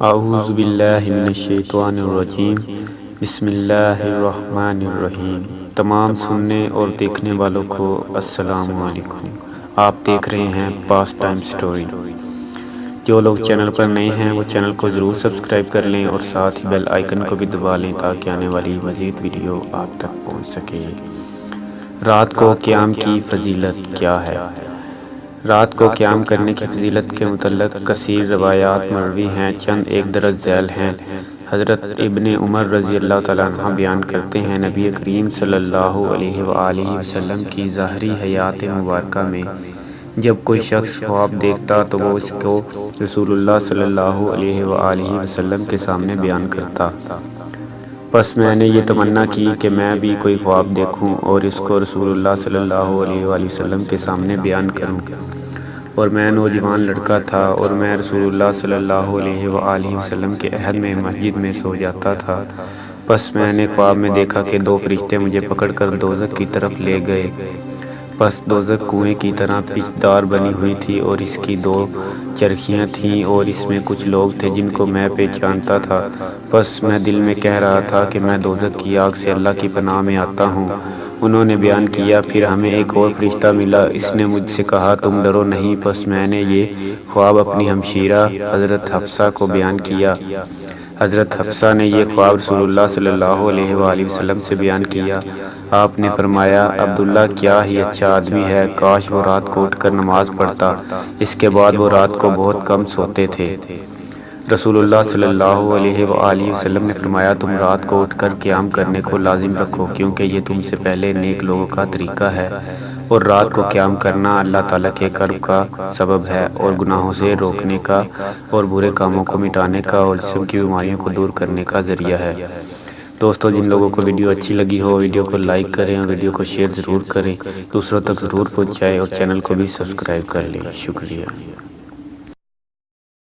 اعوذ باللہ من الشیطان الرجیم، بسم اللہ الرحمن الرحیم۔ تمام سننے اور دیکھنے والوں کو السلام علیکم۔ آپ دیکھ رہے ہیں پاس ٹائم سٹوری۔ جو لوگ چینل پر نئے ہیں وہ چینل کو ضرور سبسکرائب کر لیں اور ساتھ ہی بیل آئیکن کو بھی دبا لیں تاکہ آنے والی مزید ویڈیو آپ تک پہنچ سکے۔ رات کو قیام کی فضیلت کیا ہے؟ رات کو قیام کرنے کی فضیلت کے متعلق کثیر روایات مروی ہیں، چند ایک درج ذیل ہیں۔ حضرت ابن عمر رضی اللہ تعالیٰ عنہ بیان کرتے ہیں، نبی کریم صلی اللہ علیہ وآلہ وسلم کی ظاہری حیات مبارکہ میں جب کوئی شخص خواب دیکھتا تو وہ اس کو رسول اللہ صلی اللہ علیہ وآلہ وسلم کے سامنے بیان کرتا۔ پس میں نے یہ تمنا کی کہ میں بھی کوئی خواب دیکھوں اور اس کو رسول اللہ صلی اللہ علیہ وآلہ وسلم کے سامنے بیان کروں، اور میں نوجوان لڑکا تھا اور میں رسول اللہ صلی اللہ علیہ وآلہ وسلم کے عہد میں مسجد میں سو جاتا تھا۔ پس میں نے خواب میں دیکھا کہ دو فرشتے مجھے پکڑ کر دوزخ کی طرف لے گئے۔ پس دوزخ کنویں کی طرح پچ دار بنی ہوئی تھی اور اس کی دو چرخیاں تھیں اور اس میں کچھ لوگ تھے جن کو میں پہچانتا تھا۔ پس میں دل میں کہہ رہا تھا کہ میں دوزخ کی آگ سے اللہ کی پناہ میں آتا ہوں۔ انہوں نے بیان کیا، پھر ہمیں ایک اور فرشتہ ملا، اس نے مجھ سے کہا تم ڈرو نہیں۔ پس میں نے یہ خواب اپنی ہمشیرہ حضرت حفصہ کو بیان کیا۔ حضرت حفصہ نے یہ خواب رسول اللہ صلی اللہ علیہ وآلہ وسلم سے بیان کیا۔ آپ نے فرمایا، عبداللہ کیا ہی اچھا آدمی ہے، کاش وہ رات کو اٹھ کر نماز پڑھتا۔ اس کے بعد وہ رات کو بہت کم سوتے تھے۔ رسول اللہ صلی اللہ علیہ وآلہ وسلم نے فرمایا، تم رات کو اٹھ کر قیام کرنے کو لازم رکھو کیونکہ یہ تم سے پہلے نیک لوگوں کا طریقہ ہے، اور رات کو قیام کرنا اللہ تعالیٰ کے کرب کا سبب ہے اور گناہوں سے روکنے کا اور برے کاموں کو مٹانے کا اور جسم کی بیماریوں کو دور کرنے کا ذریعہ ہے۔ دوستو، جن لوگوں کو ویڈیو اچھی لگی ہو ویڈیو کو لائک کریں اور ویڈیو کو شیئر ضرور کریں، دوسروں تک ضرور پہنچائیں اور چینل کو بھی سبسکرائب کر لیں۔ شکریہ۔